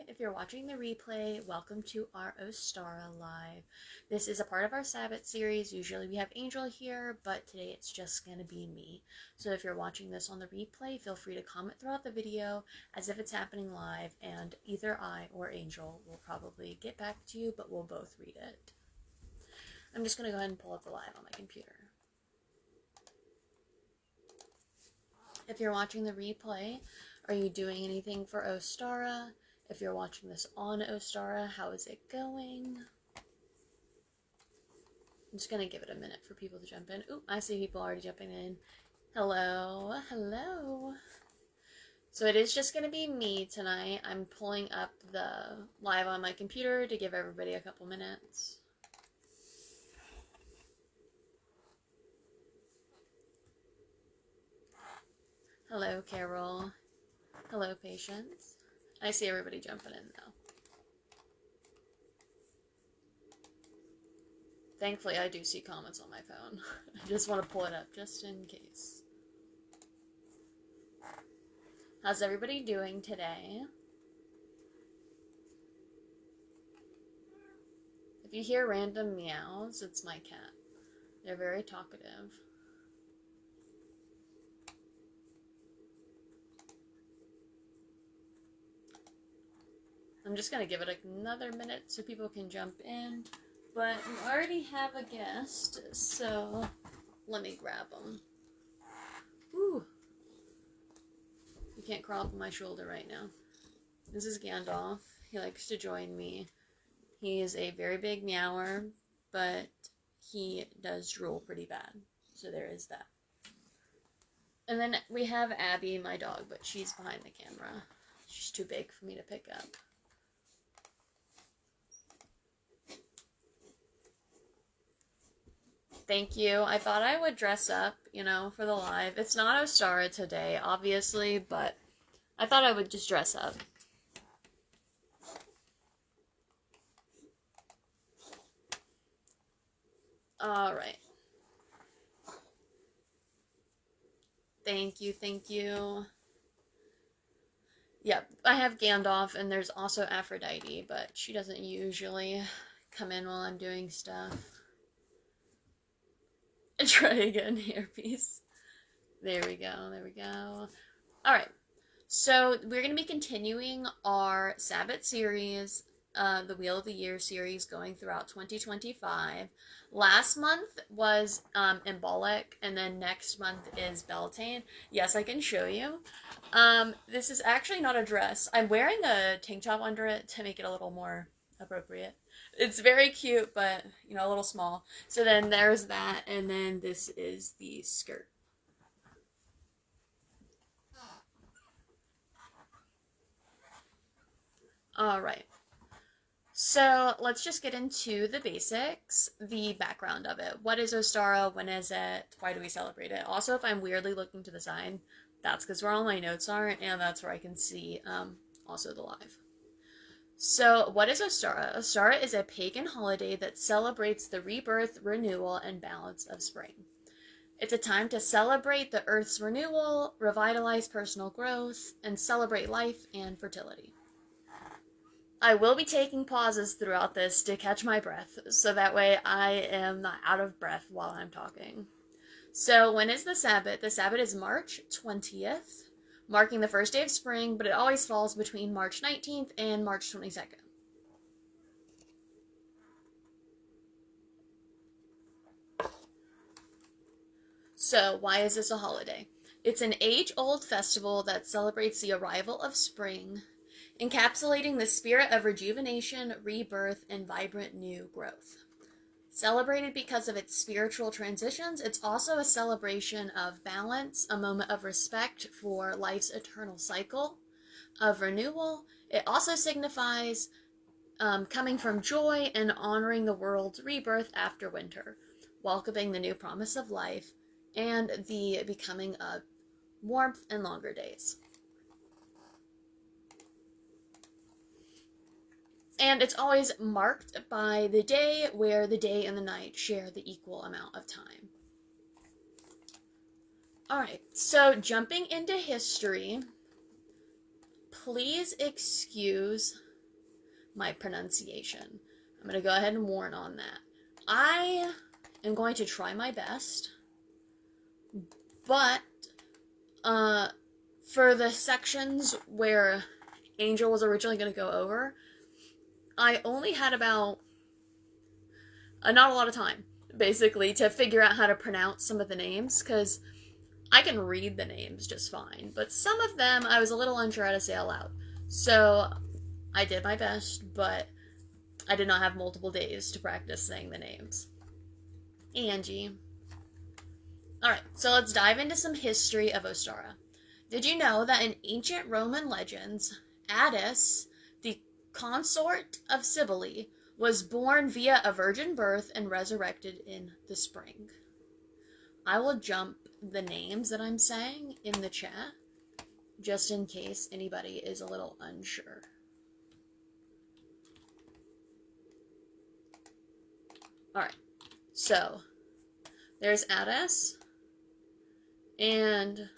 If you're watching the replay, welcome to our Ostara live. This is a part of our Sabbat series. Usually we have Angel here, but today it's just going to be me. So if you're watching this on the replay, feel free to comment throughout the video as if it's happening live, and either I or Angel will probably get back to you, but we'll both read it. I'm just going to go ahead and pull up the live on my computer. If you're watching the replay, are you doing anything for Ostara? If you're watching this on Ostara, how is it going? I'm just going to give it a minute for people to jump in. Ooh, I see people already jumping in. Hello, hello. So it is just going to be me tonight. I'm pulling up the live on my computer to give everybody a couple minutes. Hello, Carol. Hello, Patience. I see everybody jumping in now. Thankfully, I do see comments on my phone. I just want to pull it up just in case. How's everybody doing today? If you hear random meows, it's my cat. They're very talkative. I'm just going to give it another minute so people can jump in. But we already have a guest, so let me grab him. Woo! You can't crawl up on my shoulder right now. This is Gandalf. He likes to join me. He is a very big meower, but he does drool pretty bad. So there is that. And then we have Abby, my dog, but she's behind the camera. She's too big for me to pick up. Thank you. I thought I would dress up, for the live. It's not Ostara today, obviously, but I thought I would just dress up. Alright. Thank you, thank you. Yep, I have Gandalf, and there's also Aphrodite, but she doesn't usually come in while I'm doing stuff. Try again, earpiece. There we go, there we go. Alright, so we're going to be continuing our Sabbat series, the Wheel of the Year series, going throughout 2025. Last month was Embolic, and then next month is Beltane. Yes, I can show you. This is actually not a dress. I'm wearing a tank top under it to make it a little more appropriate. It's very cute, but, a little small. So then there's that, and then this is the skirt. Alright. So let's just get into the basics, the background of it. What is Ostara? When is it? Why do we celebrate it? Also, if I'm weirdly looking to the side, that's because where all my notes are, and that's where I can see also the live. So, what is Ostara? Ostara is a pagan holiday that celebrates the rebirth, renewal, and balance of spring. It's a time to celebrate the Earth's renewal, revitalize personal growth, and celebrate life and fertility. I will be taking pauses throughout this to catch my breath, so that way I am not out of breath while I'm talking. So, when is the Sabbat? The Sabbat is March 20th. Marking the first day of spring, but it always falls between March 19th and March 22nd. So, why is this a holiday? It's an age-old festival that celebrates the arrival of spring, encapsulating the spirit of rejuvenation, rebirth, and vibrant new growth. Celebrated because of its spiritual transitions, it's also a celebration of balance, a moment of respect for life's eternal cycle, of renewal. It also signifies coming from joy and honoring the world's rebirth after winter, welcoming the new promise of life, and the becoming of warmth and longer days. And it's always marked by the day where the day and the night share the equal amount of time. Alright, so jumping into history, please excuse my pronunciation. I'm going to go ahead and warn on that. I am going to try my best, but for the sections where Angel was originally going to go over, I only had about not a lot of time, basically, to figure out how to pronounce some of the names, because I can read the names just fine, but some of them I was a little unsure how to say out loud. So I did my best, but I did not have multiple days to practice saying the names. Angie. Alright, so let's dive into some history of Ostara. Did you know that in ancient Roman legends, Attis, the consort of Cybele, was born via a virgin birth and resurrected in the spring? I will jump the names that I'm saying in the chat, just in case anybody is a little unsure. Alright, so there's Attis, and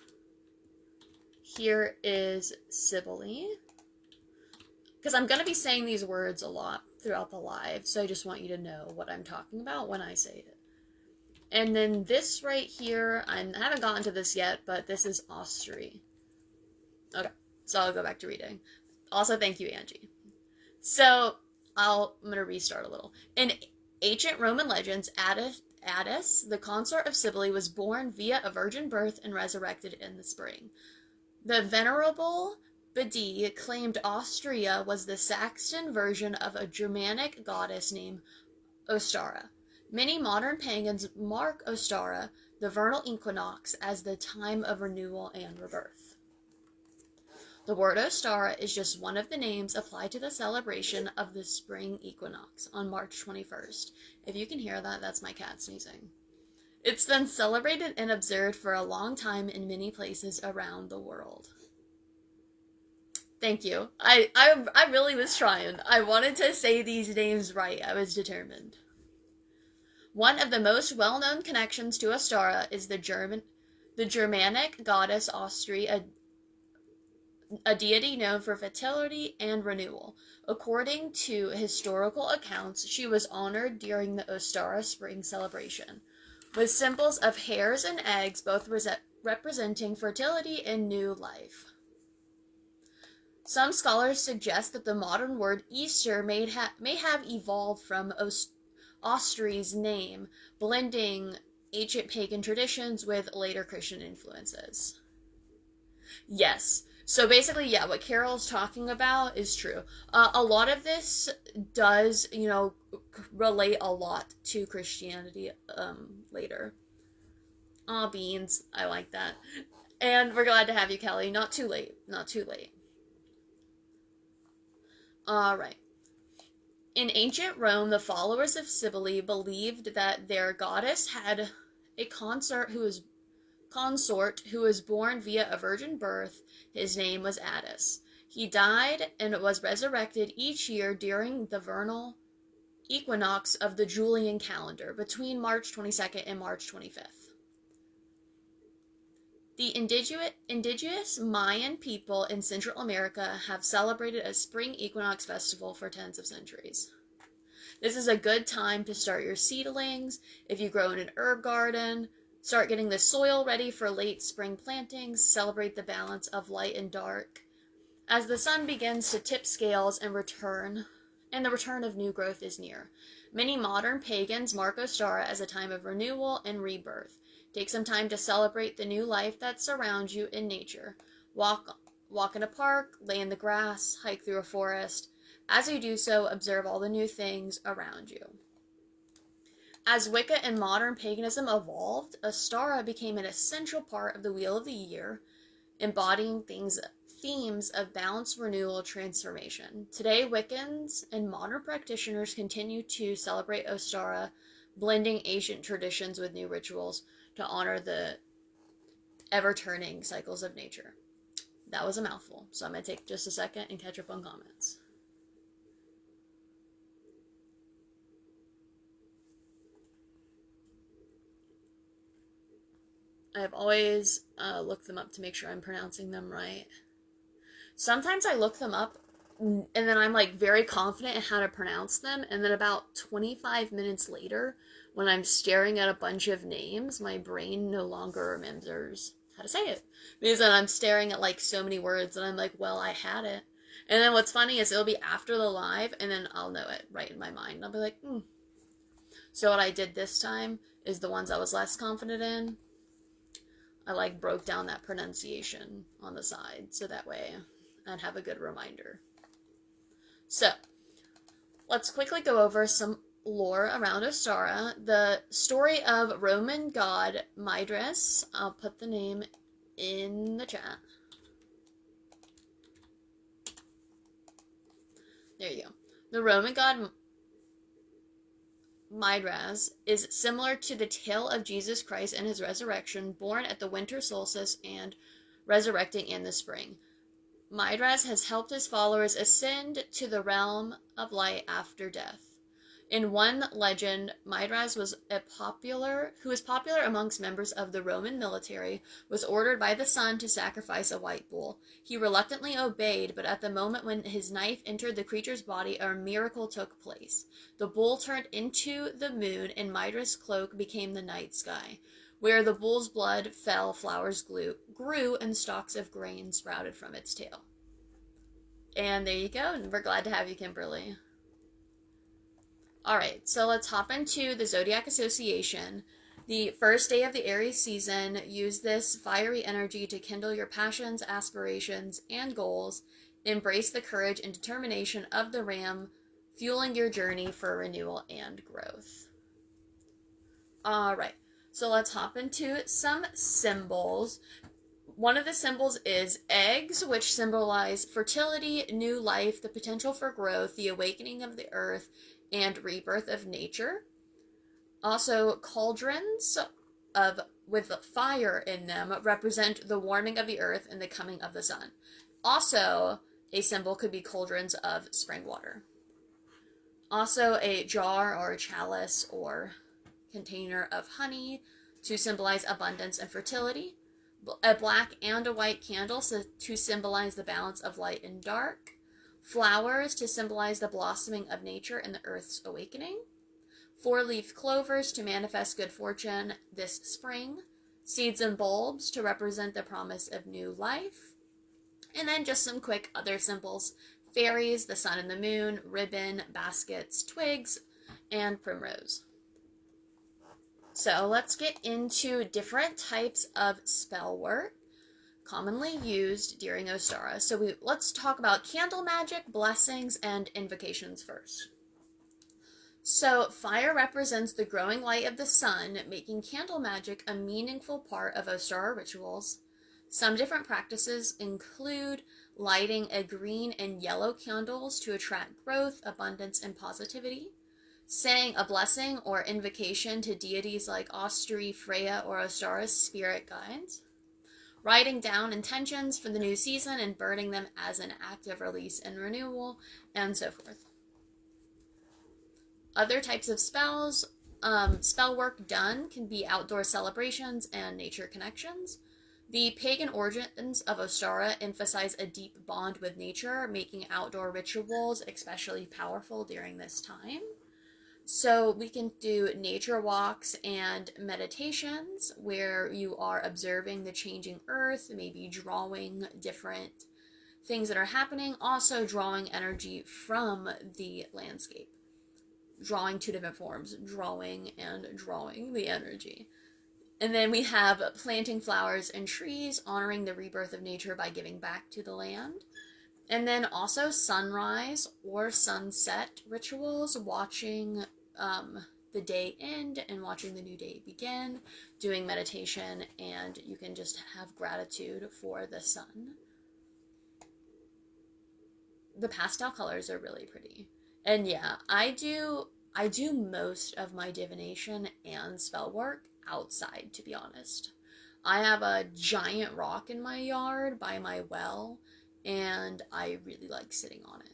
here is Cybele. Because I'm going to be saying these words a lot throughout the live, so I just want you to know what I'm talking about when I say it. And then this right here, I haven't gotten to this yet, but this is Ostara. Okay, so I'll go back to reading. Also, thank you, Angie. So, I'm going to restart a little. In ancient Roman legends, Attis, the consort of Cybele, was born via a virgin birth and resurrected in the spring. The venerable Bede claimed Ostara was the Saxon version of a Germanic goddess named Ostara. Many modern pagans mark Ostara, the vernal equinox, as the time of renewal and rebirth. The word Ostara is just one of the names applied to the celebration of the spring equinox on March 21st. If you can hear that, that's my cat sneezing. It's been celebrated and observed for a long time in many places around the world. Thank you. I really was trying. I wanted to say these names right. I was determined. One of the most well-known connections to Ostara is the Germanic goddess Ostara, a deity known for fertility and renewal. According to historical accounts, she was honored during the Ostara spring celebration, with symbols of hares and eggs, both representing fertility and new life. Some scholars suggest that the modern word Easter may have evolved from Ostara's name, blending ancient pagan traditions with later Christian influences. Yes. So basically, yeah, what Carol's talking about is true. A lot of this does, relate a lot to Christianity later. Aw, beans. I like that. And we're glad to have you, Kelly. Not too late. Not too late. Alright. In ancient Rome, the followers of Cybele believed that their goddess had a consort who was born via a virgin birth. His name was Attis. He died and was resurrected each year during the vernal equinox of the Julian calendar, between March 22nd and March 25th. The indigenous Mayan people in Central America have celebrated a spring equinox festival for tens of centuries. This is a good time to start your seedlings. If you grow in an herb garden, start getting the soil ready for late spring plantings. Celebrate the balance of light and dark as the sun begins to tip scales and the return of new growth is near. Many modern pagans mark Ostara as a time of renewal and rebirth. Take some time to celebrate the new life that surrounds you in nature. Walk in a park, lay in the grass, hike through a forest. As you do so, observe all the new things around you. As Wicca and modern paganism evolved, Ostara became an essential part of the Wheel of the Year, embodying themes of balance, renewal, transformation. Today, Wiccans and modern practitioners continue to celebrate Ostara, blending ancient traditions with new rituals to honor the ever-turning cycles of nature. That was a mouthful, so I'm going to take just a second and catch up on comments. I've always looked them up to make sure I'm pronouncing them right. Sometimes I look them up and then I'm like very confident in how to pronounce them. And then about 25 minutes later, when I'm staring at a bunch of names, my brain no longer remembers how to say it. Because then I'm staring at like so many words and I'm like, well, I had it. And then what's funny is it'll be after the live and then I'll know it right in my mind. I'll be like, hmm. So what I did this time is the ones I was less confident in, I like broke down that pronunciation on the side so that way I'd have a good reminder. So, let's quickly go over some lore around Ostara. The story of Roman god Mithras. I'll put the name in the chat. There you go. The Roman god Mithras is similar to the tale of Jesus Christ and his resurrection, born at the winter solstice and resurrecting in the spring. Mithras has helped his followers ascend to the realm of light after death. In one legend, Mithras who was popular amongst members of the Roman military, was ordered by the sun to sacrifice a white bull. He reluctantly obeyed, but at the moment when his knife entered the creature's body, a miracle took place. The bull turned into the moon, and Mithras' cloak became the night sky. Where the bull's blood fell, flowers grew, and stalks of grain sprouted from its tail. And there you go, and we're glad to have you, Kimberly. Alright, so let's hop into the Zodiac Association. The first day of the Aries season, use this fiery energy to kindle your passions, aspirations, and goals. Embrace the courage and determination of the Ram, fueling your journey for renewal and growth. Alright. So let's hop into some symbols. One of the symbols is eggs, which symbolize fertility, new life, the potential for growth, the awakening of the earth, and rebirth of nature. Also, cauldrons with fire in them represent the warming of the earth and the coming of the sun. Also, a symbol could be cauldrons of spring water. Also, a jar or a chalice or container of honey to symbolize abundance and fertility. A black and a white candle to symbolize the balance of light and dark. Flowers to symbolize the blossoming of nature and the earth's awakening. 4-leaf clovers to manifest good fortune this spring. Seeds and bulbs to represent the promise of new life. And then just some quick other symbols. Fairies, the sun and the moon, ribbon, baskets, twigs, and primrose. So let's get into different types of spell work commonly used during Ostara. So let's talk about candle magic, blessings, and invocations first. So fire represents the growing light of the sun, making candle magic a meaningful part of Ostara rituals. Some different practices include lighting a green and yellow candles to attract growth, abundance, and positivity. Saying a blessing or invocation to deities like Ostara, Freya, or Ostara's spirit guides. Writing down intentions for the new season and burning them as an act of release and renewal, and so forth. Other types of spells, spell work done can be outdoor celebrations and nature connections. The pagan origins of Ostara emphasize a deep bond with nature, making outdoor rituals especially powerful during this time. So we can do nature walks and meditations where you are observing the changing earth, maybe drawing different things that are happening, also drawing energy from the landscape. Drawing two different forms, drawing and drawing the energy. And then we have planting flowers and trees, honoring the rebirth of nature by giving back to the land. And then also sunrise or sunset rituals, watching the day end and watching the new day begin, doing meditation, and you can just have gratitude for the sun. The pastel colors are really pretty. And yeah, I do most of my divination and spell work outside, to be honest. I have a giant rock in my yard by my well, and I really like sitting on it.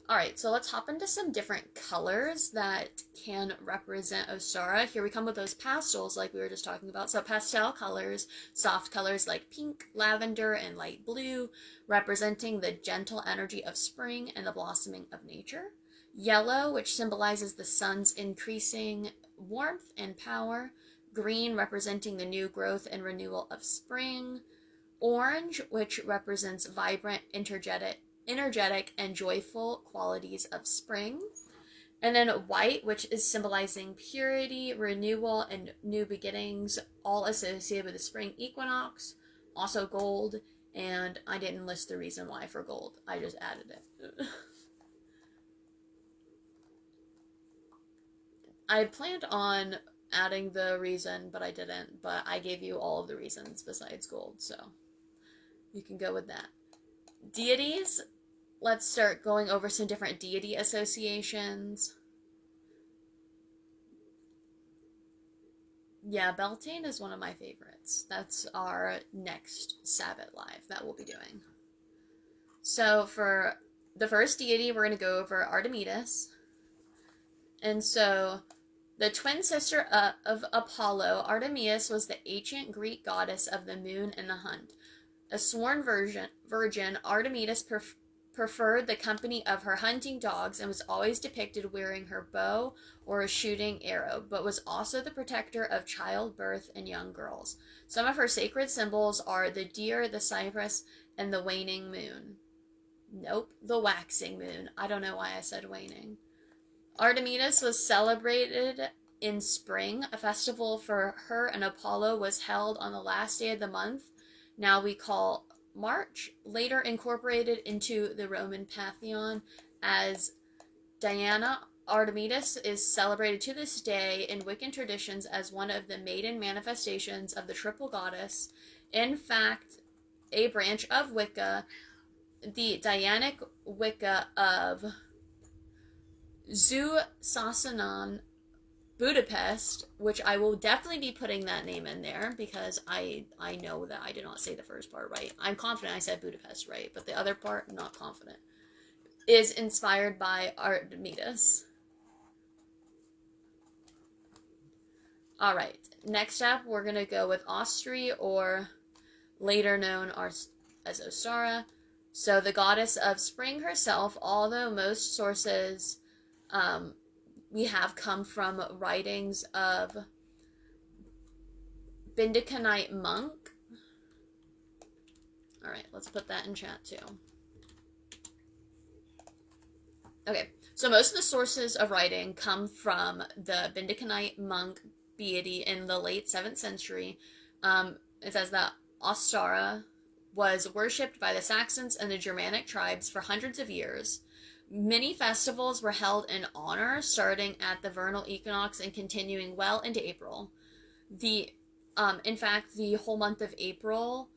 All right, so let's hop into some different colors that can represent Ostara. Here we come with those pastels like we were just talking about. So pastel colors, soft colors like pink, lavender, and light blue, representing the gentle energy of spring and the blossoming of nature. Yellow, which symbolizes the sun's increasing warmth and power. Green, representing the new growth and renewal of spring. Orange, which represents vibrant, energetic and joyful qualities of spring. And then white, which is symbolizing purity, renewal, and new beginnings, all associated with the spring equinox. Also gold, and I didn't list the reason why for gold. I just added it. I planned on adding the reason, but I didn't. But I gave you all of the reasons besides gold, so you can go with that. Deities. Let's start going over some different deity associations. Yeah, Beltane is one of my favorites. That's our next Sabbat live that we'll be doing. So for the first deity, we're going to go over Artemis. And so the twin sister of Apollo, Artemis was the ancient Greek goddess of the moon and the hunt. A sworn virgin, Artemis preferred the company of her hunting dogs and was always depicted wearing her bow or a shooting arrow, but was also the protector of childbirth and young girls. Some of her sacred symbols are the deer, the cypress, and the waning moon. Nope, the waxing moon. I don't know why I said waning. Artemis was celebrated in spring. A festival for her and Apollo was held on the last day of the month, now we call March, later incorporated into the Roman pantheon as Diana. Artemis is celebrated to this day in Wiccan traditions as one of the maiden manifestations of the triple goddess. In fact, a branch of Wicca, the Dianic Wicca of Zu Sasanan, Budapest, which I will definitely be putting that name in there because I know that I did not say the first part right. I'm confident I said Budapest right, but the other part, I'm not confident, is inspired by Artemis. Alright, next up we're going to go with Ostara, or later known as Ostara. So the goddess of spring herself, although most sources we have come from writings of Benedictine monk. Alright, let's put that in chat too. Okay, so most of the sources of writing come from the Benedictine monk deity in the late 7th century. It says that Ostara was worshipped by the Saxons and the Germanic tribes for hundreds of years. Many festivals were held in honor, starting at the vernal equinox and continuing well into April. In fact, the whole month of April,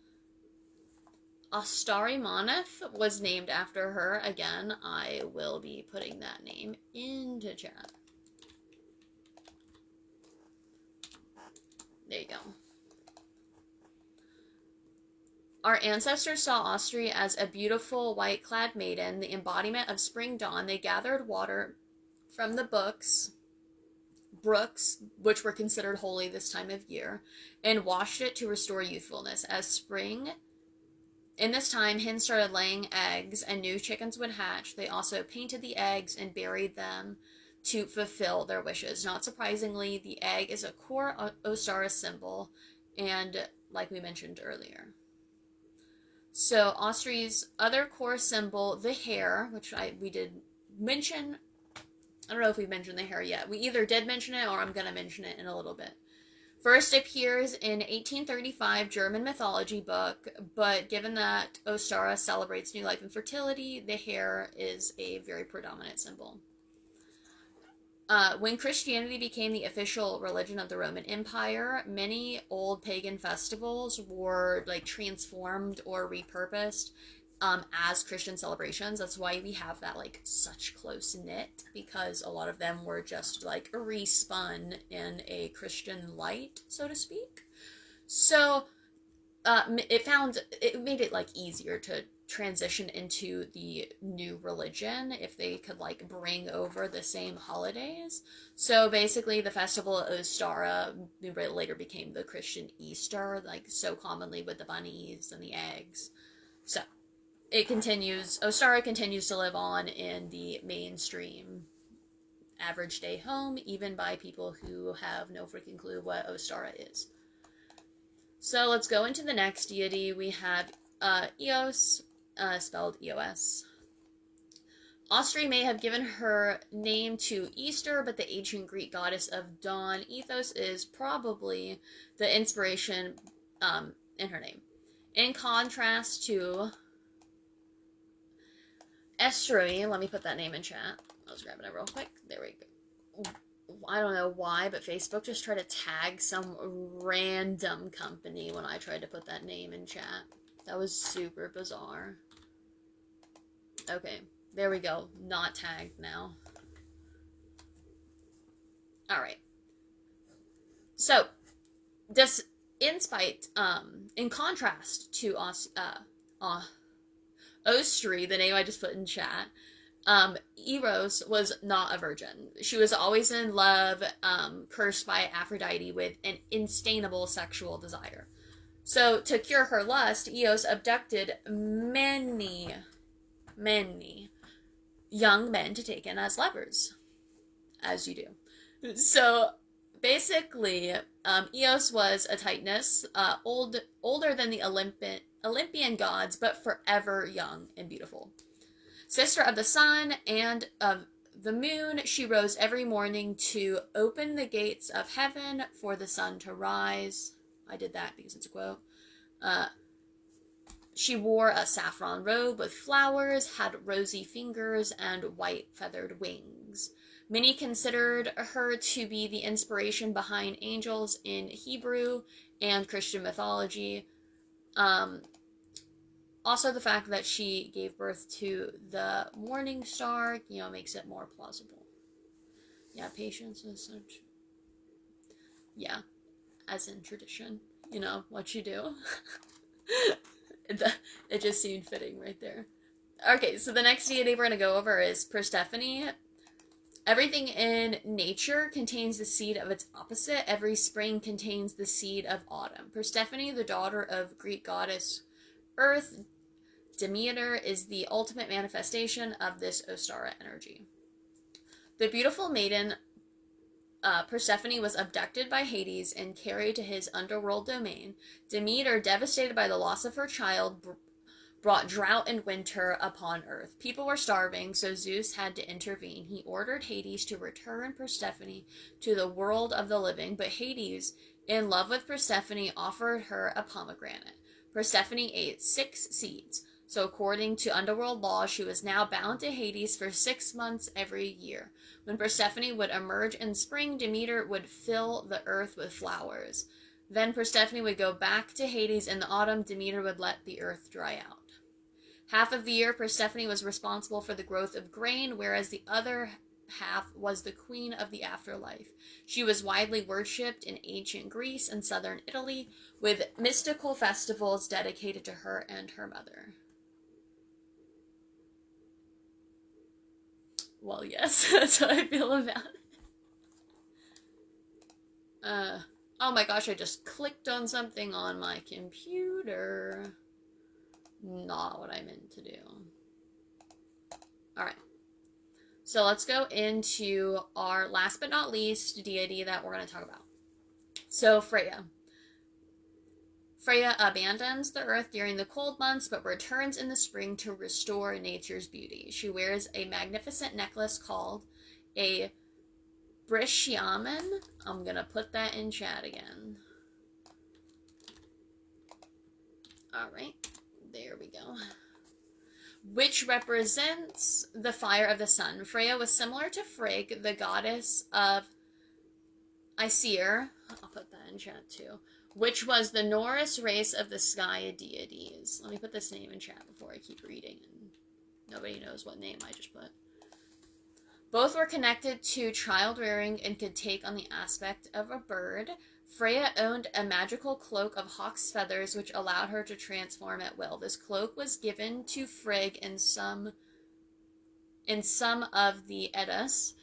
Ostari Moneth was named after her. Again, I will be putting that name into chat. There you go. Our ancestors saw Ostara as a beautiful white-clad maiden, the embodiment of spring dawn. They gathered water from the brooks, which were considered holy this time of year, and washed it to restore youthfulness. As spring, in this time, hens started laying eggs and new chickens would hatch. They also painted the eggs and buried them to fulfill their wishes. Not surprisingly, the egg is a core Ostara symbol, and like we mentioned earlier. So Ostara's other core symbol, the hare, which we did mention. I don't know if we mentioned the hare yet. We either did mention it or I'm going to mention it in a little bit. First appears in 1835 German mythology book, but given that Ostara celebrates new life and fertility, the hare is a very predominant symbol. When Christianity became the official religion of the Roman Empire, many old pagan festivals were transformed or repurposed as Christian celebrations. That's why we have that such close knit, because a lot of them were just respun in a Christian light, so to speak. So it made it easier to transition into the new religion, if they could like bring over the same holidays. So basically the festival of Ostara later became the Christian Easter, like so commonly with the bunnies and the eggs. So it continues, Ostara continues to live on in the mainstream average day home, even by people who have no freaking clue what Ostara is. So let's go into the next deity. We have Eos, spelled Eos. Ostara may have given her name to Easter, but the ancient Greek goddess of dawn, Ethos, is probably the inspiration in her name. In contrast to Estuary, let me put that name in chat. I was grabbing it real quick. There we go. I don't know why, but Facebook just tried to tag some random company when I tried to put that name in chat. That was super bizarre. Okay, there we go. Not tagged now. Alright. So, this, in contrast to Ostri, the name I just put in chat, Eros was not a virgin. She was always in love, cursed by Aphrodite with an insatiable sexual desire. So, to cure her lust, Eos abducted many young men to take in as lovers. As you do. So, basically, Eos was a Titaness, older than the Olympian gods, but forever young and beautiful. Sister of the sun and of the moon, she rose every morning to open the gates of heaven for the sun to rise. I did that because it's a quote. She wore a saffron robe with flowers, had rosy fingers, and white feathered wings. Many considered her to be the inspiration behind angels in Hebrew and Christian mythology. Also, the fact that she gave birth to the morning star, makes it more plausible. Yeah, patience is such... Yeah, as in tradition. What you do. It just seemed fitting right there. Okay, so the next deity we're going to go over is Persephone. Everything in nature contains the seed of its opposite. Every spring contains the seed of autumn. Persephone, the daughter of Greek goddess Earth, Demeter, is the ultimate manifestation of this Ostara energy. The beautiful maiden Persephone was abducted by Hades and carried to his underworld domain. Demeter, devastated by the loss of her child, brought drought and winter upon Earth. People were starving, so Zeus had to intervene. He ordered Hades to return Persephone to the world of the living, but Hades, in love with Persephone, offered her a pomegranate. Persephone ate 6 seeds. So according to underworld law, she was now bound to Hades for 6 months every year. When Persephone would emerge in spring, Demeter would fill the earth with flowers. Then Persephone would go back to Hades in the autumn. Demeter would let the earth dry out. Half of the year, Persephone was responsible for the growth of grain, whereas the other half was the queen of the afterlife. She was widely worshipped in ancient Greece and southern Italy, with mystical festivals dedicated to her and her mother. Well, yes, that's how I feel about it. Oh my gosh, I just clicked on something on my computer. Not what I meant to do. Alright. So let's go into our last but not least deity that we're going to talk about. So Freya. Freya abandons the earth during the cold months, but returns in the spring to restore nature's beauty. She wears a magnificent necklace called a Brishiamen. I'm going to put that in chat again. Alright, there we go. Which represents the fire of the sun. Freya was similar to Frigg, the goddess of Aesir. I'll put that in chat too. Which was the Norse race of the sky deities. Let me put this name in chat before I keep reading, and nobody knows what name I just put. Both were connected to child rearing and could take on the aspect of a bird. Freya owned a magical cloak of hawk's feathers which allowed her to transform at will. This cloak was given to Frigg in some of the Eddas.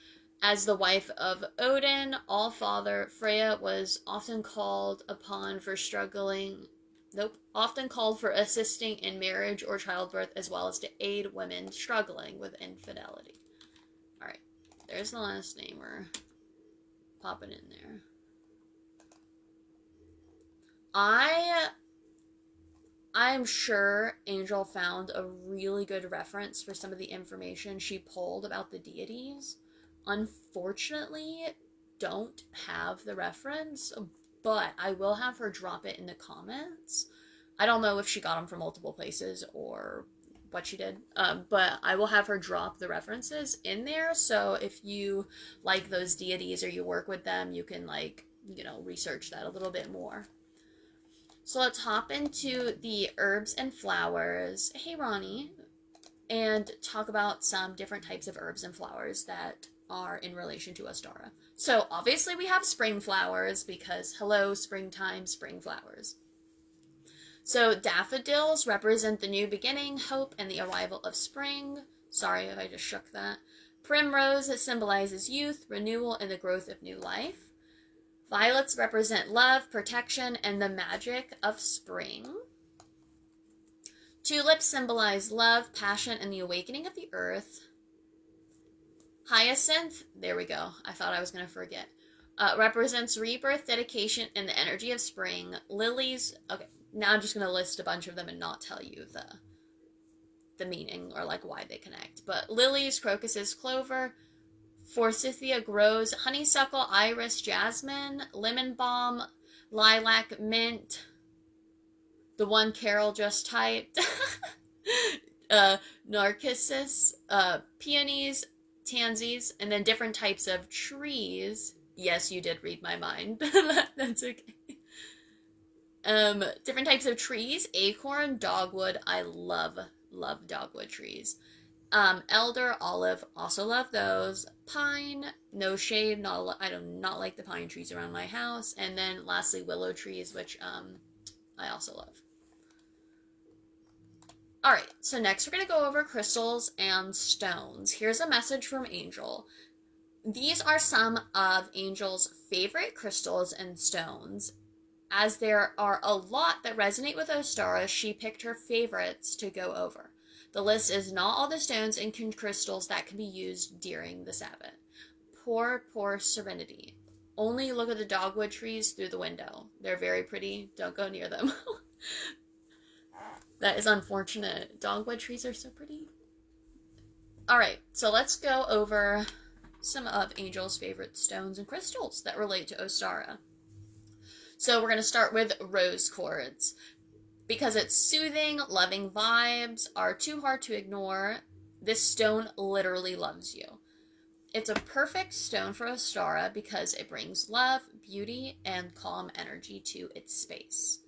As the wife of Odin, All-Father, Freya was often called for assisting in marriage or childbirth, as well as to aid women struggling with infidelity. Alright, there's the last name we're popping in there. I'm sure Angel found a really good reference for some of the information she pulled about the deities. Unfortunately, don't have the reference, but I will have her drop it in the comments. I don't know if she got them from multiple places or what she did, but I will have her drop the references in there, so if you like those deities or you work with them, you can, like, you know, research that a little bit more. So let's hop into the herbs and flowers, hey Ronnie, and talk about some different types of herbs and flowers that are in relation to Ostara. So obviously we have spring flowers because hello, springtime, spring flowers. So daffodils represent the new beginning, hope, and the arrival of spring. Sorry if I just shook that. Primrose symbolizes youth, renewal, and the growth of new life. Violets represent love, protection, and the magic of spring. Tulips symbolize love, passion, and the awakening of the earth. Hyacinth, there we go, I thought I was going to forget, represents rebirth, dedication, and the energy of spring. Lilies, okay, now I'm just going to list a bunch of them and not tell you the meaning or like why they connect. But lilies, crocuses, clover, forsythia grows, honeysuckle, iris, jasmine, lemon balm, lilac, mint, the one Carol just typed, narcissus, peonies, tansies, and then different types of trees. Yes, you did read my mind. That's okay. Different types of trees, acorn, dogwood. I love dogwood trees. Elder, olive, also love those. Pine, no shade, I do not like the pine trees around my house. And then lastly, willow trees, which I also love. Alright, so next we're going to go over crystals and stones. Here's a message from Angel. These are some of Angel's favorite crystals and stones. As there are a lot that resonate with Ostara, she picked her favorites to go over. The list is not all the stones and crystals that can be used during the Sabbat. Poor serenity. Only look at the dogwood trees through the window. They're very pretty. Don't go near them. That is unfortunate. Dogwood trees are so pretty. Alright, so let's go over some of Angel's favorite stones and crystals that relate to Ostara. So we're going to start with rose quartz. Because its soothing, loving vibes are too hard to ignore, this stone literally loves you. It's a perfect stone for Ostara because it brings love, beauty, and calm energy to its space.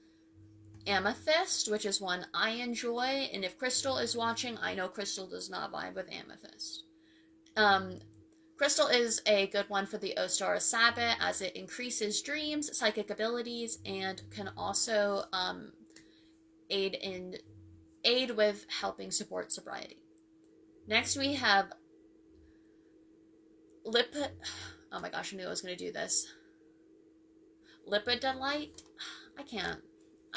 Amethyst, which is one I enjoy, and if Crystal is watching, I know Crystal does not vibe with amethyst. Crystal is a good one for the Ostara Sabbat as it increases dreams, psychic abilities, and can also aid with helping support sobriety. Next we have oh my gosh, I knew I was going to do this. Lipidolite? I can't.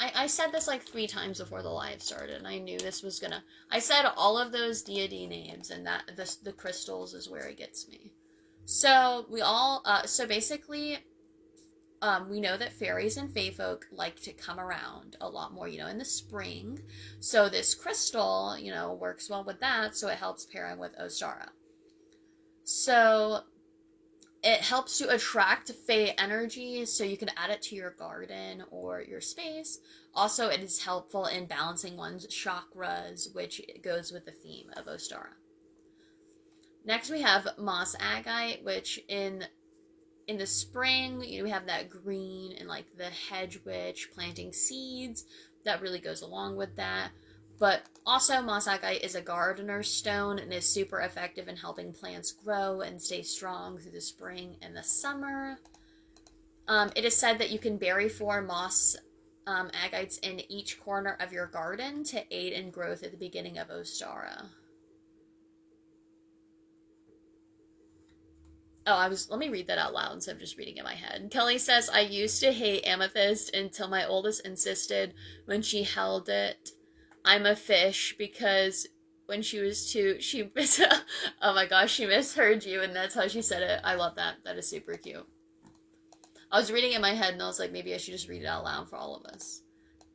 I said this like 3 times before the live started, and I knew this was gonna... I said all of those deity names, and that the crystals is where it gets me. So, so basically, we know that fairies and fae folk like to come around a lot more, in the spring. So this crystal, works well with that, so it helps pairing with Ostara. So it helps to attract fae energy, so you can add it to your garden or your space. Also, it is helpful in balancing one's chakras, which goes with the theme of Ostara. Next, we have moss agate, which in the spring, we have that green and like the hedge witch planting seeds. That really goes along with that. But also, moss agate is a gardener's stone and is super effective in helping plants grow and stay strong through the spring and the summer. It is said that you can bury 4 moss agates in each corner of your garden to aid in growth at the beginning of Ostara. Let me read that out loud instead of just reading in my head. Kelly says, I used to hate amethyst until my oldest insisted when she held it, I'm a fish, because when she was 2, she oh my gosh, she misheard you, and that's how she said it. I love that. That is super cute. I was reading it in my head, and I was like, maybe I should just read it out loud for all of us.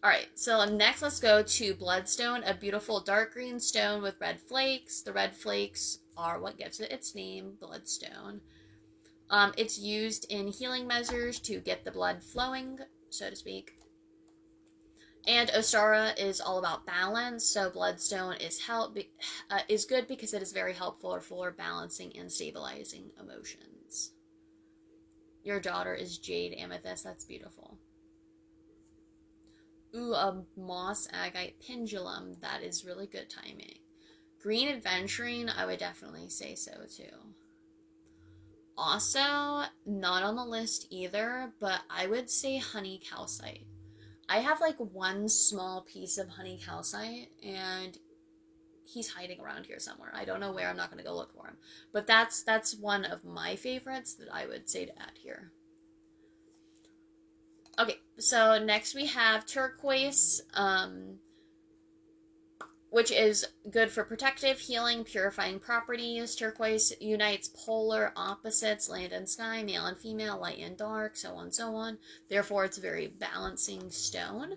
Alright, so next let's go to Bloodstone, a beautiful dark green stone with red flakes. The red flakes are what gives it its name, Bloodstone. It's used in healing measures to get the blood flowing, so to speak. And Ostara is all about balance, so Bloodstone is good because it is very helpful for balancing and stabilizing emotions. Your daughter is Jade Amethyst. That's beautiful. Ooh, a Moss Agate Pendulum. That is really good timing. Green Adventuring, I would definitely say so too. Also, not on the list either, but I would say Honey Calcite. I have like one small piece of Honey Calcite, and he's hiding around here somewhere. I don't know where. I'm not going to go look for him. But that's one of my favorites that I would say to add here. Okay, so next we have turquoise, which is good for protective, healing, purifying properties. Turquoise unites polar opposites, land and sky, male and female, light and dark, so on and so on. Therefore, it's a very balancing stone.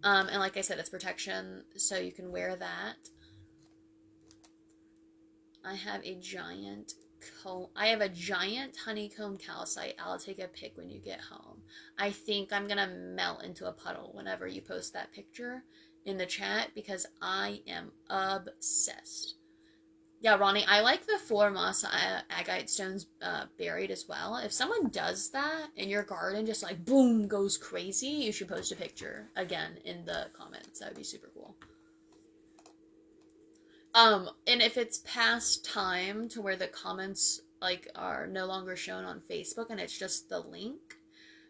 And like I said, it's protection, so you can wear that. I have a giant honeycomb calcite. I'll take a pic when you get home. I think I'm gonna melt into a puddle whenever you post that picture in the chat because I am obsessed. Yeah, Ronnie, I like the 4 moss agate stones buried as well. If someone does that in your garden, just like boom, goes crazy, you should post a picture again in the comments. That would be super cool. And if it's past time to where the comments like are no longer shown on Facebook and it's just the link,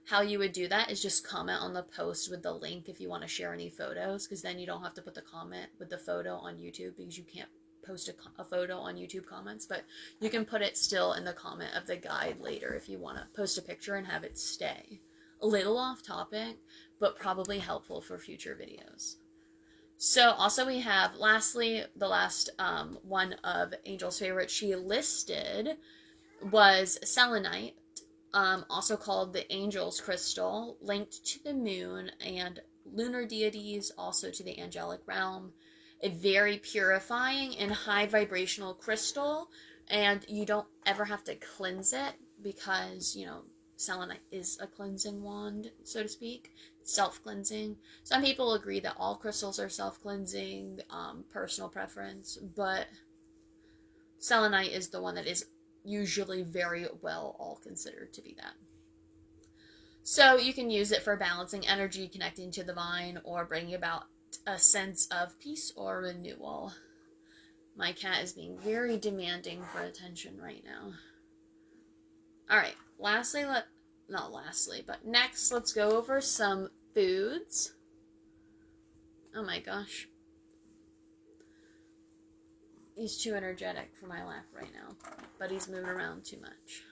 how you would do that is just comment on the post with the link if you want to share any photos, because then you don't have to put the comment with the photo on YouTube because you can't post a photo on YouTube comments, but you can put it still in the comment of the guide later if you want to post a picture and have it stay. A little off topic, but probably helpful for future videos. So also we have, lastly, the last one of Angel's favorite she listed was selenite, also called the Angel's Crystal, linked to the moon and lunar deities, also to the angelic realm. A very purifying and high vibrational crystal, and you don't ever have to cleanse it because, you know, selenite is a cleansing wand, so to speak. Self-cleansing. Some people agree that all crystals are self-cleansing, personal preference, but selenite is the one that is usually very well all considered to be that. So you can use it for balancing energy, connecting to the divine, or bringing about a sense of peace or renewal. My cat is being very demanding for attention right now. Alright, next let's go over some foods. Oh my gosh. He's too energetic for my lap right now, but he's moving around too much.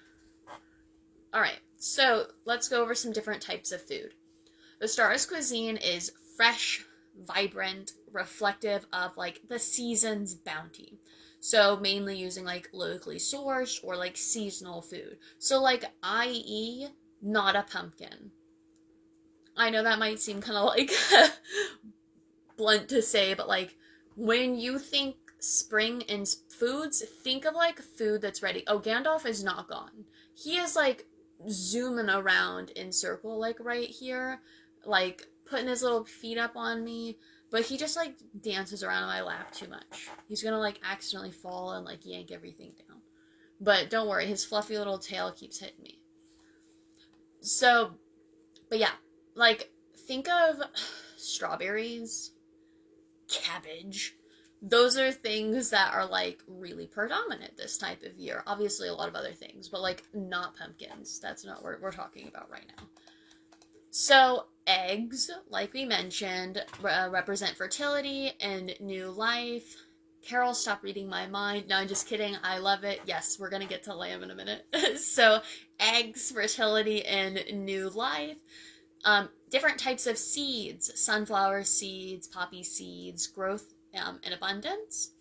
Alright, so let's go over some different types of food. Ostara's cuisine is fresh, vibrant, reflective of like the season's bounty. So mainly using like locally sourced or like seasonal food. So like i.e. not a pumpkin. I know that might seem kind of like blunt to say, but like when you think spring and foods, think of like food that's ready. Oh, Gandalf is not gone. He is like zooming around in circle like right here, like putting his little feet up on me, but he just like dances around in my lap too much. He's gonna like accidentally fall and like yank everything down. But don't worry, his fluffy little tail keeps hitting me. So, but yeah, like think of strawberries, cabbage. Those are things that are like really predominant this type of year. Obviously a lot of other things, but like not pumpkins. That's not what we're talking about right now. So eggs, like we mentioned, represent fertility and new life. Carol, stop reading my mind. No, I'm just kidding. I love it. Yes, we're going to get to lamb in a minute. So eggs, fertility, and new life. Different types of seeds, sunflower seeds, poppy seeds, growth and abundance.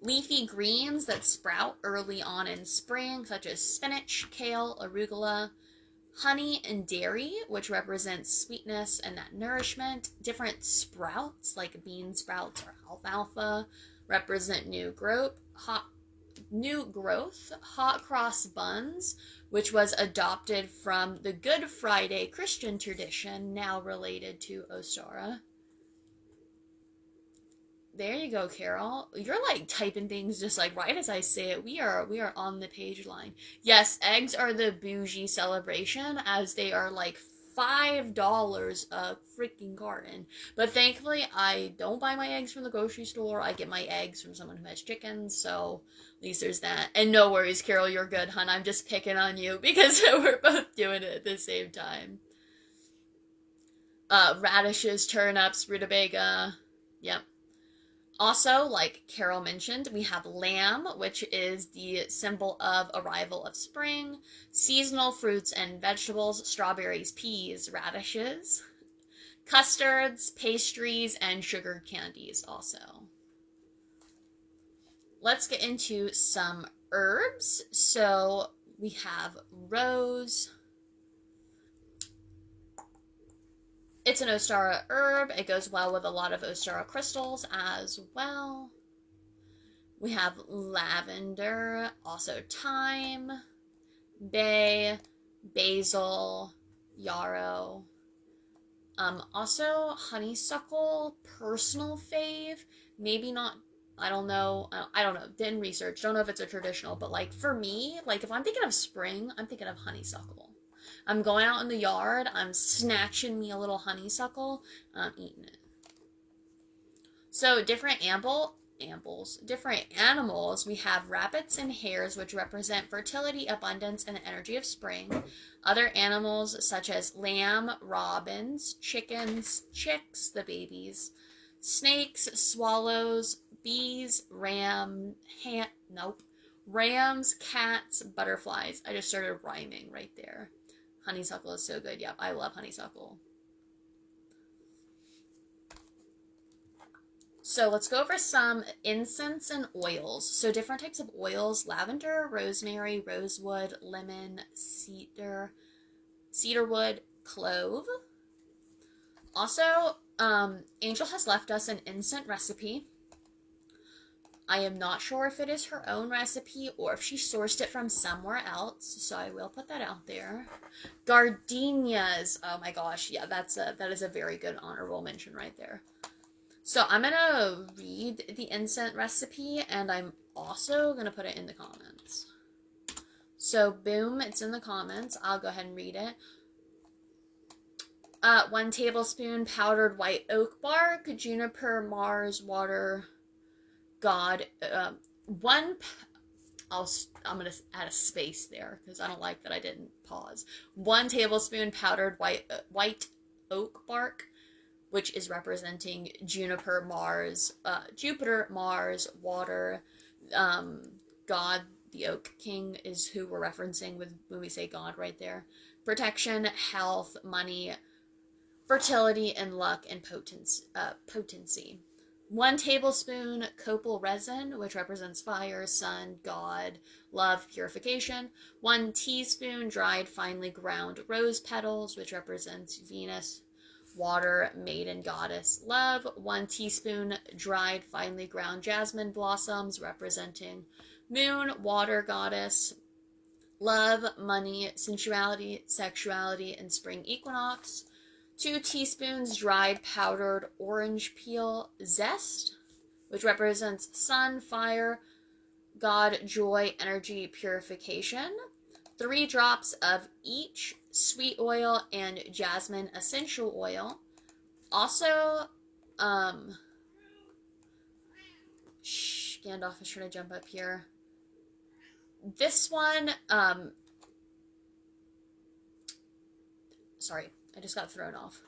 Leafy greens that sprout early on in spring, such as spinach, kale, arugula. Honey and dairy, which represents sweetness and that nourishment. Different sprouts, like bean sprouts or alfalfa, represent new growth. Hot cross buns, which was adopted from the Good Friday Christian tradition, now related to Ostara. There you go, Carol. You're like typing things just like right as I say it. We are on the page line. Yes, eggs are the bougie celebration, as they are like $5 a freaking carton. But thankfully, I don't buy my eggs from the grocery store. I get my eggs from someone who has chickens, so at least there's that. And no worries, Carol, you're good, hun. I'm just picking on you because we're both doing it at the same time. Radishes, turnips, rutabaga. Yep. Also, like Carol mentioned, we have lamb, which is the symbol of arrival of spring. Seasonal fruits and vegetables, strawberries, peas, radishes. Custards, pastries, and sugar candies also. Let's get into some herbs. So we have rose. It's an Ostara herb. It goes well with a lot of Ostara crystals as well. We have lavender, also thyme, bay, basil, yarrow. Also honeysuckle, personal fave. Maybe not, I don't know. Didn't research. Don't know if it's a traditional, but like for me, like if I'm thinking of spring, I'm thinking of honeysuckle. I'm going out in the yard, I'm snatching me a little honeysuckle, I'm eating it. So different different animals, we have rabbits and hares, which represent fertility, abundance, and the energy of spring. Other animals such as lamb, robins, chickens, chicks, the babies, snakes, swallows, bees, rams, cats, butterflies. I just started rhyming right there. Honeysuckle is so good. Yep, I love honeysuckle. So let's go over some incense and oils. So different types of oils: lavender, rosemary, rosewood, lemon, cedarwood, clove. Also, Angel has left us an incense recipe. I am not sure if it is her own recipe or if she sourced it from somewhere else, so I will put that out there. Gardenias. Oh my gosh, yeah, that is a very good honorable mention right there. So I'm going to read the incense recipe, and I'm also going to put it in the comments. So boom, it's in the comments. I'll go ahead and read it. 1 tablespoon powdered white oak bark, juniper, Mars, water, God, I'm going to add a space there because I don't like that I didn't pause. 1 tablespoon powdered white oak bark, which is representing Juniper, Mars, Jupiter, Mars, water. God, the Oak King, is who we're referencing when we say God right there. Protection, health, money, fertility, and luck, and potency. 1 tablespoon copal resin, which represents fire, sun, God, love, purification. 1 teaspoon dried finely ground rose petals, which represents Venus, water, maiden, goddess, love. 1 teaspoon dried finely ground jasmine blossoms, representing moon, water, goddess, love, money, sensuality, sexuality, and spring equinox. 2 teaspoons dried powdered orange peel zest, which represents sun, fire, God, joy, energy, purification. 3 drops of each sweet oil and jasmine essential oil. Also, Gandalf is trying to jump up here. This one, sorry, I just got thrown off.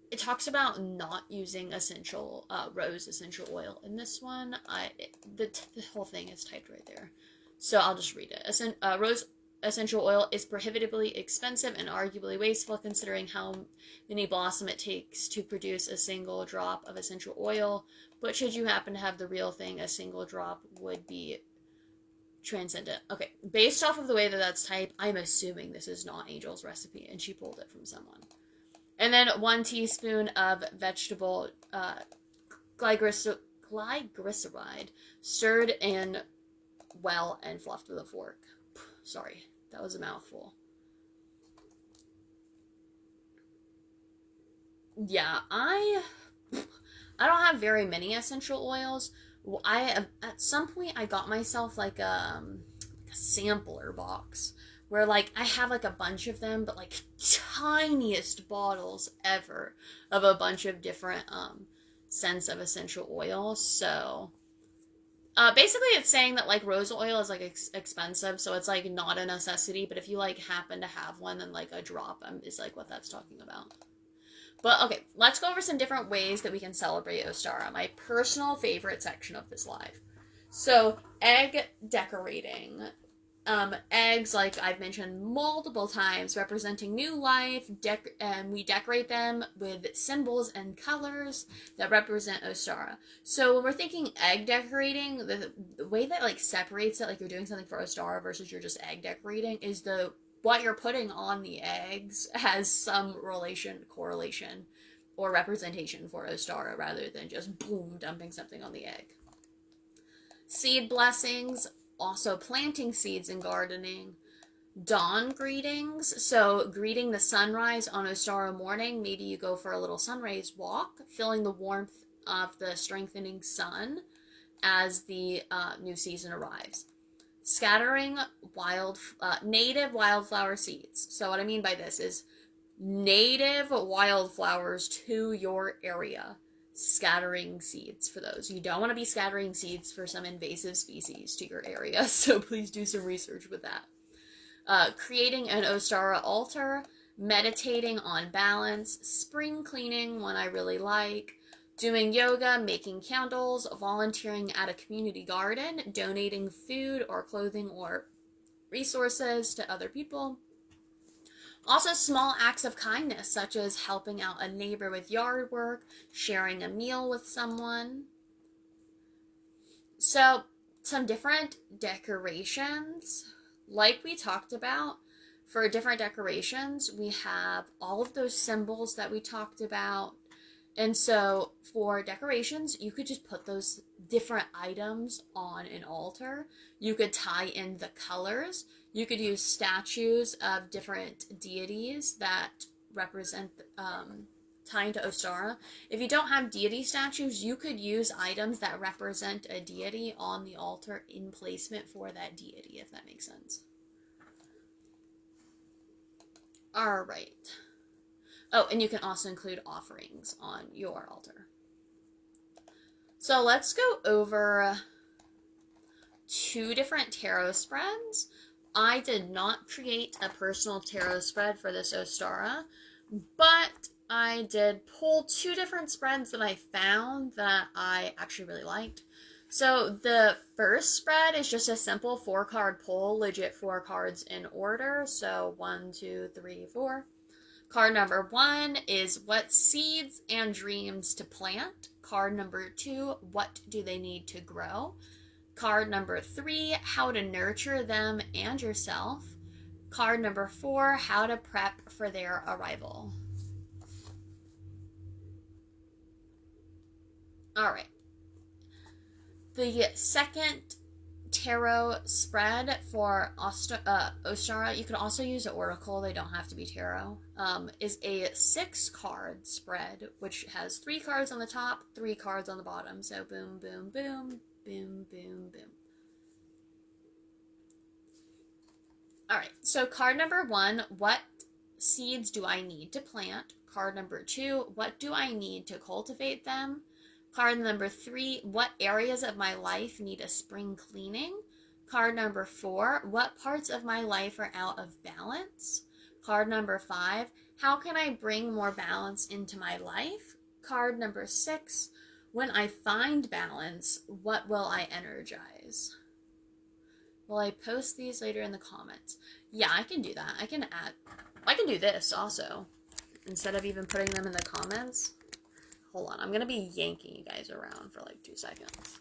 It talks about not using rose essential oil in this one. The whole thing is typed right there, so I'll just read it. Rose essential oil is prohibitively expensive and arguably wasteful, considering how many blossom it takes to produce a single drop of essential oil. But should you happen to have the real thing, a single drop would be transcendent. Okay, based off of the way that that's typed, I'm assuming this is not Angel's recipe, and she pulled it from someone. And then 1 teaspoon of vegetable glyceride, stirred in well and fluffed with a fork. Sorry, that was a mouthful. Yeah, I don't have very many essential oils. At some point I got myself like a sampler box where like I have like a bunch of them, but like tiniest bottles ever of a bunch of different scents of essential oils. So basically it's saying that like rose oil is like expensive, so it's like not a necessity, but if you like happen to have one, then like a drop is like what that's talking about. But okay, let's go over some different ways that we can celebrate Ostara, my personal favorite section of this live. So egg decorating. Eggs, like I've mentioned multiple times, representing new life, and we decorate them with symbols and colors that represent Ostara. So when we're thinking egg decorating, the way that like separates it, like you're doing something for Ostara versus you're just egg decorating, is what you're putting on the eggs has some correlation, or representation for Ostara, rather than just boom, dumping something on the egg. Seed blessings. Also planting seeds and gardening. Dawn greetings, so greeting the sunrise on Ostara morning. Maybe you go for a little sunrise walk, feeling the warmth of the strengthening sun as the new season arrives. Scattering native wildflower seeds. So what I mean by this is native wildflowers to your area. Scattering seeds for those. You don't want to be scattering seeds for some invasive species to your area, so please do some research with that. Creating an Ostara altar, meditating on balance, spring cleaning, one I really like, doing yoga, making candles, volunteering at a community garden, donating food or clothing or resources to other people. Also, small acts of kindness, such as helping out a neighbor with yard work, sharing a meal with someone. So, some different decorations. Like we talked about, for different decorations, we have all of those symbols that we talked about. And so, for decorations, you could just put those different items on an altar. You could tie in the colors. You could use statues of different deities that represent tying to Ostara. If you don't have deity statues, you could use items that represent a deity on the altar in placement for that deity, if that makes sense. All right. Oh, and you can also include offerings on your altar. So let's go over 2 different tarot spreads. I did not create a personal tarot spread for this Ostara, but I did pull 2 different spreads that I found that I actually really liked. So the first spread is just a simple 4-card pull, legit 4 cards in order. So 1, 2, 3, 4. Card number 1 is what seeds and dreams to plant. Card number 2, what do they need to grow? Card number 3, how to nurture them and yourself. Card number 4, how to prep for their arrival. All right. The second tarot spread for Ostara, you can also use an oracle, they don't have to be tarot, is a 6-card spread, which has 3 cards on the top, 3 cards on the bottom. So boom, boom, boom, boom, boom, boom. Alright, so card number 1, what seeds do I need to plant? Card number 2, what do I need to cultivate them? Card number 3, what areas of my life need a spring cleaning? Card number 4, what parts of my life are out of balance? Card number 5, how can I bring more balance into my life? Card number 6, when I find balance, what will I energize? Will I post these later in the comments? Yeah, I can do that. I can do this also. Instead of even putting them in the comments. Hold on, I'm going to be yanking you guys around for like 2 seconds.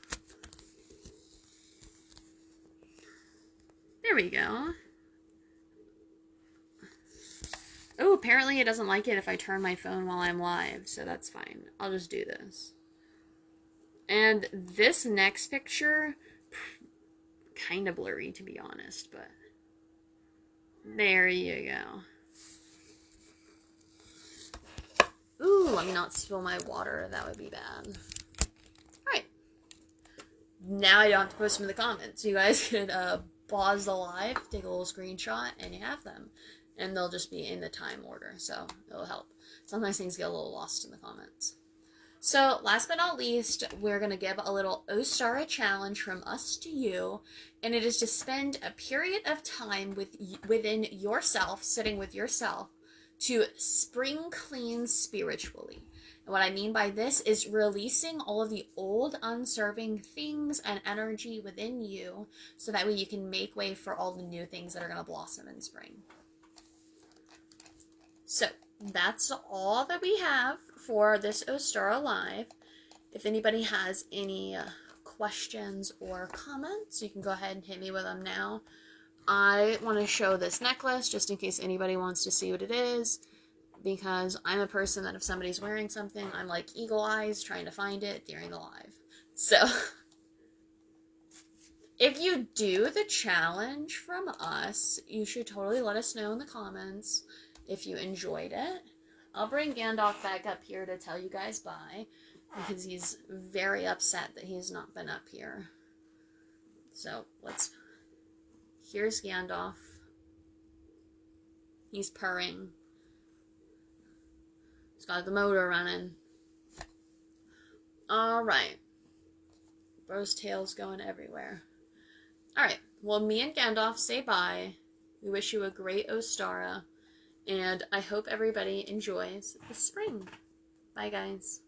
There we go. Oh, apparently it doesn't like it if I turn my phone while I'm live, so that's fine. I'll just do this. And this next picture, kind of blurry to be honest, but there you go. Ooh, let me not spill my water. That would be bad. Alright. Now I don't have to post them in the comments. You guys can pause the live, take a little screenshot, and you have them. And they'll just be in the time order, so it'll help. Sometimes things get a little lost in the comments. So, last but not least, we're going to give a little Ostara challenge from us to you. And it is to spend a period of time within yourself, sitting with yourself, to spring clean spiritually. And what I mean by this is releasing all of the old unserving things and energy within you so that way you can make way for all the new things that are going to blossom in spring. So that's all that we have for this Ostara Live. If anybody has any questions or comments, you can go ahead and hit me with them now. I want to show this necklace just in case anybody wants to see what it is, because I'm a person that if somebody's wearing something, I'm like eagle eyes trying to find it during the live. So if you do the challenge from us, you should totally let us know in the comments if you enjoyed it. I'll bring Gandalf back up here to tell you guys bye, because he's very upset that he's not been up here. So here's Gandalf. He's purring. He's got the motor running. Alright. Bro's tail's going everywhere. Alright, well, me and Gandalf say bye. We wish you a great Ostara. And I hope everybody enjoys the spring. Bye, guys.